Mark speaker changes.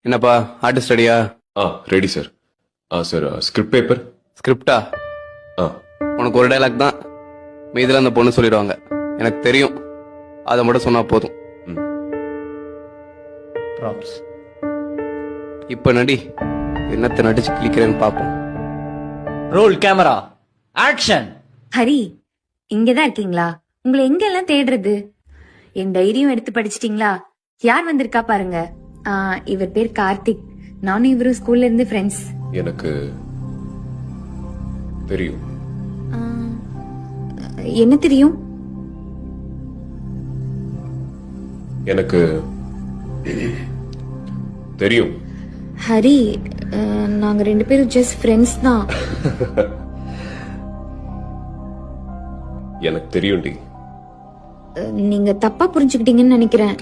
Speaker 1: என்னப்பா ஆர்டிஸ்ட் ரெடியா?
Speaker 2: Ready sir. Sir script paper.
Speaker 1: ஸ்கிரிப்டா? உனக்கு ஒரு டைலாக் தான், மீதில அந்த பொண்ணு சொல்லிடுவாங்க. எனக்கு தெரியும், அதை மட்டும் சொன்னா போதும். இப்ப நடி, என்னத்தை நடிச்சு கிளிக்கிறேன்னு பாப்போம்.
Speaker 3: Role camera action.
Speaker 4: ஹரி, இங்கதான் இருக்கீங்களா? உங்களை எங்கெல்லாம் தேடுறது? என் டைரியும் எடுத்து படிச்சிட்டீங்களா? யார் வந்திருக்கா பாருங்க. இவர் பேர் கார்த்திக். நானும் இவரும் ஸ்கூல்ல இருந்து ஃப்ரெண்ட்ஸ்.
Speaker 2: எனக்கு தெரியும்.
Speaker 4: என்ன தெரியும்?
Speaker 2: எனக்கு தெரியும்.
Speaker 4: ஹரி, நாங்க 2 பேரும் ஜஸ்ட் ஃப்ரெண்ட்ஸ் தான்.
Speaker 2: எனக்கு தெரியும்டி.
Speaker 4: நீங்க தப்பா புரிஞ்சுக்கிட்டீங்கன்னு நினைக்கிறேன்.